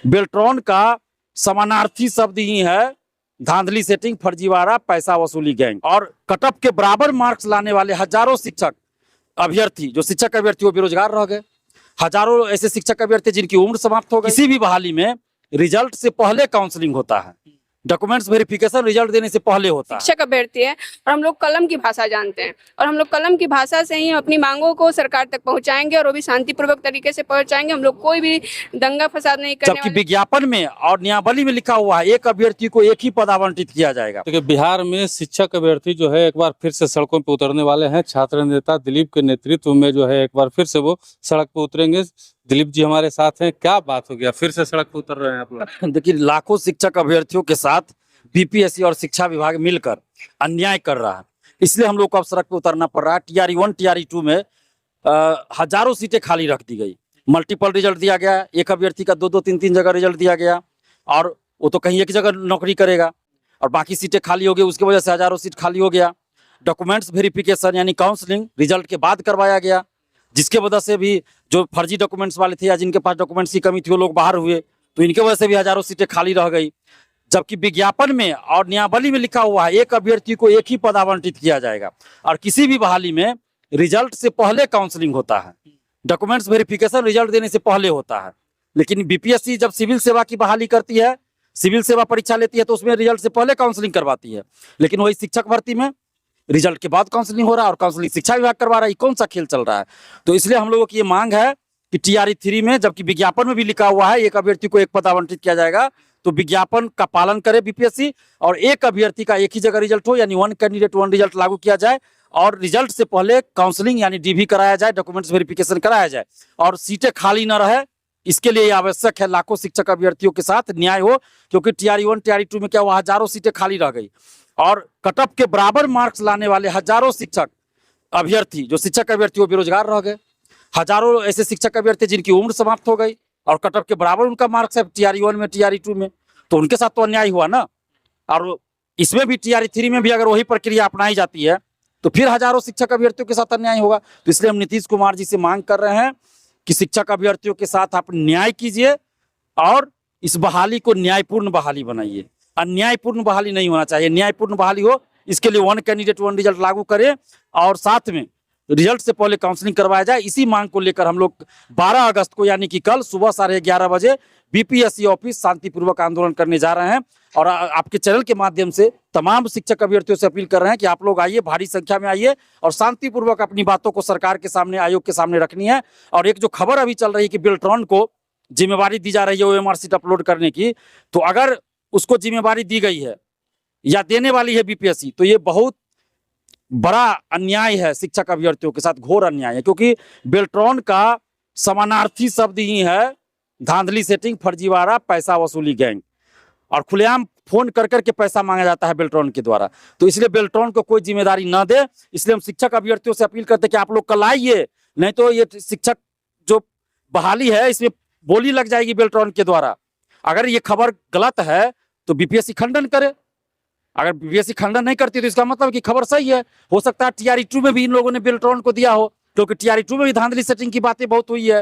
बेल्ट्रॉन का समानार्थी शब्द ही है धांधली सेटिंग, फर्जीवाड़ा, पैसा वसूली गैंग। और कटअप के बराबर मार्क्स लाने वाले हजारों शिक्षक अभ्यर्थी, जो शिक्षक अभ्यर्थी वो बेरोजगार रह गए। हजारों ऐसे शिक्षक अभ्यर्थी जिनकी उम्र समाप्त हो गई। किसी भी बहाली में रिजल्ट से पहले काउंसलिंग होता है, डॉक्यूमेंट्स वेरिफिकेशन रिजल्ट देने से पहले होता है। शिक्षक अभ्यर्थी है और हम लोग कलम की भाषा जानते हैं और हम लोग कलम की भाषा से ही अपनी मांगों को सरकार तक पहुंचाएंगे और वो भी शांतिपूर्वक तरीके से पहुंचाएंगे। हम लोग कोई भी दंगा फसाद नहीं करने जबकि विज्ञापन में और नियमावली में लिखा हुआ है एक अभ्यर्थी को एक ही पद आवंटित किया जाएगा। देखिए, बिहार में शिक्षक अभ्यर्थी जो है एक बार फिर से सड़कों पर उतरने वाले हैं। छात्र नेता दिलीप के नेतृत्व में जो है एक बार फिर से वो सड़क पर उतरेंगे। दिलीप जी हमारे साथ हैं, क्या बात हो गया, फिर से सड़क पर उतर रहे हैं आप लोग? देखिए, लाखों शिक्षक अभ्यर्थियों के साथ बीपीएससी और शिक्षा विभाग मिलकर अन्याय कर रहा है, इसलिए हम लोग को अब सड़क पर उतरना पड़ रहा है। टीआरई 1 टीआरई 2 में हजारों सीटें खाली रख दी गई, मल्टीपल रिजल्ट दिया गया, एक अभ्यर्थी का 2-2 3-3 जगह रिजल्ट दिया गया और वो तो कहीं एक जगह नौकरी करेगा और बाकी सीटें खाली हो गई। उसकी वजह से हजारों सीट खाली हो गया। डॉक्यूमेंट्स वेरिफिकेशन यानी काउंसलिंग रिजल्ट के बाद करवाया गया, जिसके वजह से भी जो फर्जी डॉक्यूमेंट्स वाले थे या जिनके पास डॉक्यूमेंट्स की कमी थी वो लोग बाहर हुए, तो इनके वजह से भी हजारों सीटें खाली रह गई। जबकि विज्ञापन में और नियमावली में लिखा हुआ है एक अभ्यर्थी को एक ही पद आवंटित किया जाएगा और किसी भी बहाली में रिजल्ट से पहले काउंसलिंग होता है, डॉक्यूमेंट्स वेरिफिकेशन रिजल्ट देने से पहले होता है। लेकिन बीपीएससी जब सिविल सेवा की बहाली करती है, सिविल सेवा परीक्षा लेती है, तो उसमें रिजल्ट से पहले काउंसलिंग करवाती है। लेकिन वही शिक्षक भर्ती में रिजल्ट के बाद काउंसलिंग हो रहा है और काउंसलिंग शिक्षा विभाग करवा रहा है। कौन सा खेल चल रहा है? तो इसलिए हम लोगों की ये मांग है कि टीआरई 3 में, जबकि विज्ञापन में भी लिखा हुआ है एक अभ्यर्थी को एक पद आवंटित किया जाएगा, तो विज्ञापन का पालन करे बीपीएससी और एक अभ्यर्थी का एक ही जगह रिजल्ट हो, यानी 1 कैंडिडेट 1 रिजल्ट लागू किया जाए और रिजल्ट से पहले काउंसलिंग यानी डीवी कराया जाए, डॉक्यूमेंट्स वेरिफिकेशन कराया जाए और सीटें खाली न रहे। इसके लिए आवश्यक है लाखों शिक्षक अभ्यर्थियों के साथ न्याय हो, क्योंकि टीआरई 1 टीआरई 2 में क्या हुआ, हजारों सीटें खाली रह गई और कटअप के बराबर मार्क्स लाने वाले हजारों शिक्षक अभ्यर्थी, जो शिक्षक अभ्यर्थी वो बेरोजगार रह गए। हजारों ऐसे शिक्षक अभ्यर्थी जिनकी उम्र समाप्त हो गई और कटअप के बराबर उनका मार्क्स है टीआरई 1 में टीआरई 2 में, तो उनके साथ तो अन्याय हुआ ना। और इसमें भी टीआरई 3 में भी अगर वही प्रक्रिया अपनाई जाती है तो फिर हजारों शिक्षक अभ्यर्थियों के साथ अन्याय होगा। तो इसलिए हम नीतीश कुमार जी से मांग कर रहे हैं कि शिक्षक अभ्यर्थियों के साथ आप न्याय कीजिए और इस बहाली को न्यायपूर्ण बहाली बनाइए। अन्यायपूर्ण बहाली नहीं होना चाहिए, न्यायपूर्ण बहाली हो। इसके लिए 1 कैंडिडेट 1 रिजल्ट लागू करें और साथ में रिजल्ट से पहले काउंसलिंग करवाया जाए। इसी मांग को लेकर हम लोग 12 अगस्त को यानी कि कल सुबह 11:30 बजे बीपीएससी ऑफिस शांतिपूर्वक आंदोलन करने जा रहे हैं और आपके चैनल के माध्यम से तमाम शिक्षक अभ्यर्थियों से अपील कर रहे हैं कि आप लोग आइए, भारी संख्या में आइए और शांतिपूर्वक अपनी बातों को सरकार के सामने, आयोग के सामने रखनी है। और एक जो खबर अभी चल रही है कि बेल्ट्रॉन को जिम्मेवारी दी जा रही है ओएमआर शीट अपलोड करने की, तो अगर उसको जिम्मेवारी दी गई है या देने वाली है बीपीएससी, तो ये बहुत बड़ा अन्याय है शिक्षक अभ्यर्थियों के साथ, घोर अन्याय है। क्योंकि बेल्ट्रॉन का समानार्थी शब्द ही है धांधली सेटिंग, फर्जीवाड़ा, पैसा वसूली गैंग और खुलेआम फोन कर करके पैसा मांगा जाता है बेल्ट्रॉन के द्वारा। तो इसलिए बेल्ट्रॉन को कोई जिम्मेदारी न दे। इसलिए हम शिक्षक अभ्यर्थियों से अपील करते हैं कि आप लोग कल आइए, नहीं तो ये शिक्षक जो बहाली है इसमें बोली लग जाएगी बेल्ट्रॉन के द्वारा। अगर ये खबर गलत है तो बीपीएससी खंडन करे, अगर बीपीएससी खंडन नहीं करती तो इसका मतलब कि खबर सही है। हो सकता है टीआरई 2 में भी इन लोगों ने बेल्ट्रॉन को दिया हो, क्योंकि टीआरई 2 में भी धांधली सेटिंग की बातें बहुत हुई है,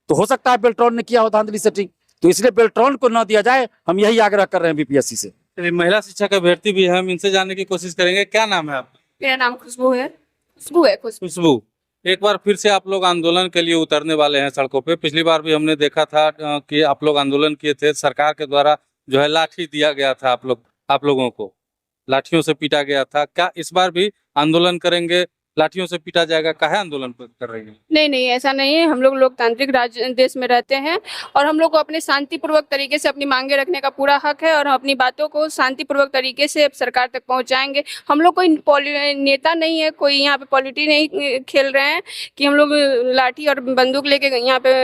तो हो सकता है बेल्ट्रॉन ने किया हो धांधली सेटिंग। तो इसलिए बेल्ट्रॉन को न दिया जाए, हम यही आग्रह कर रहे हैं बीपीएससी से। महिला शिक्षक अभ्यर्थी भी है, हम इनसे जानने की कोशिश करेंगे। क्या नाम है आपका? मेरा नाम खुशबू है। खुशबू। एक बार फिर से आप लोग आंदोलन के लिए उतरने वाले हैं सड़कों पे। पिछली बार भी हमने देखा था कि आप लोग आंदोलन किए थे, सरकार के द्वारा जो है लाठी दिया गया था, आप लोगों को लाठियों से पीटा गया था। क्या इस बार भी आंदोलन करेंगे, लाठियों से पीटा जाएगा? काहे आंदोलन कर रही है? नहीं, ऐसा नहीं है। हम लोग लोकतांत्रिक देश में रहते हैं और हम लोग को अपने शांतिपूर्वक तरीके से अपनी मांगे रखने का पूरा हक है और हम अपनी बातों को शांतिपूर्वक तरीके से सरकार तक पहुंचाएंगे। हम लोग कोई नेता नहीं है, कोई यहाँ पे पॉलिटिक्स नहीं खेल रहे हैं कि हम लोग लाठी और बंदूक लेके यहाँ पे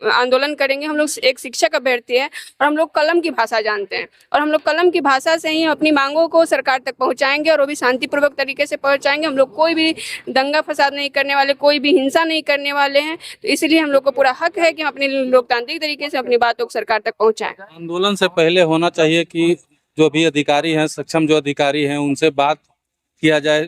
आंदोलन करेंगे। हम लोग एक शिक्षक अभ्यर्थी है और हम लोग कलम की भाषा जानते हैं और हम लोग कलम की भाषा से ही अपनी मांगों को सरकार तक पहुंचाएंगे और वो भी शांतिपूर्वक तरीके से पहुंचाएंगे। हम लोग कोई भी दंगा फसाद नहीं करने वाले, कोई भी हिंसा नहीं करने वाले हैं। तो इसलिए हम लोग को पूरा हक है कि हम अपने लोकतांत्रिक तरीके से अपनी बातों को सरकार तक पहुँचाएं। आंदोलन से पहले होना चाहिए कि जो भी अधिकारी हैं, सक्षम जो अधिकारी हैं, उनसे बात किया जाए।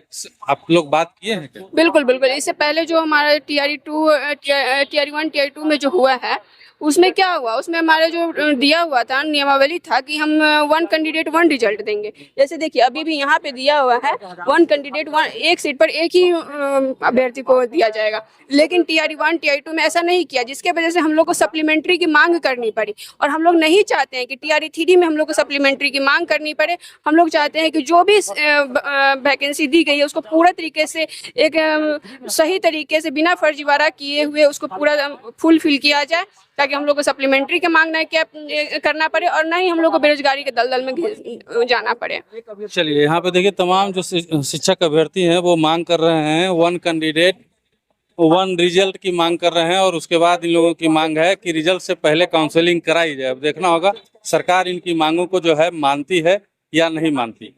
आप लोग बात किए हैं क्या? बिल्कुल। इससे पहले जो हमारा टीआरई 1 टीआरई 2 में जो हुआ है उसमें क्या हुआ, उसमें हमारे जो दिया हुआ था नियमावली था कि हम 1 कैंडिडेट 1 रिजल्ट देंगे। जैसे देखिए अभी भी यहाँ पे दिया हुआ है 1 कैंडिडेट 1, एक सीट पर एक ही अभ्यर्थी को दिया जाएगा। लेकिन TRE 1 TRE 2 में ऐसा नहीं किया, जिसके वजह से हम लोग को सप्लीमेंट्री की मांग करनी पड़ी। और हम लोग नहीं चाहते हैं कि TRE 3 में हम लोग को सप्लीमेंट्री की मांग करनी पड़े। हम लोग चाहते हैं कि जो भी वैकेंसी दी गई है उसको पूरा तरीके से एक सही तरीके से बिना फर्जीवाड़ा किए हुए उसको पूरा फुलफिल किया जाए, ताकि हम लोग को सप्लीमेंट्री की मांग नहीं करना पड़े और ना ही हम लोग को बेरोजगारी के दलदल में जाना पड़े। चलिए यहाँ पे देखिए तमाम जो शिक्षक अभ्यर्थी हैं वो मांग कर रहे हैं 1 कैंडिडेट 1 रिजल्ट की मांग कर रहे हैं, और उसके बाद इन लोगों की मांग है कि रिजल्ट से पहले काउंसलिंग कराई जाए। अब देखना होगा सरकार इनकी मांगों को जो है मानती है या नहीं मानती।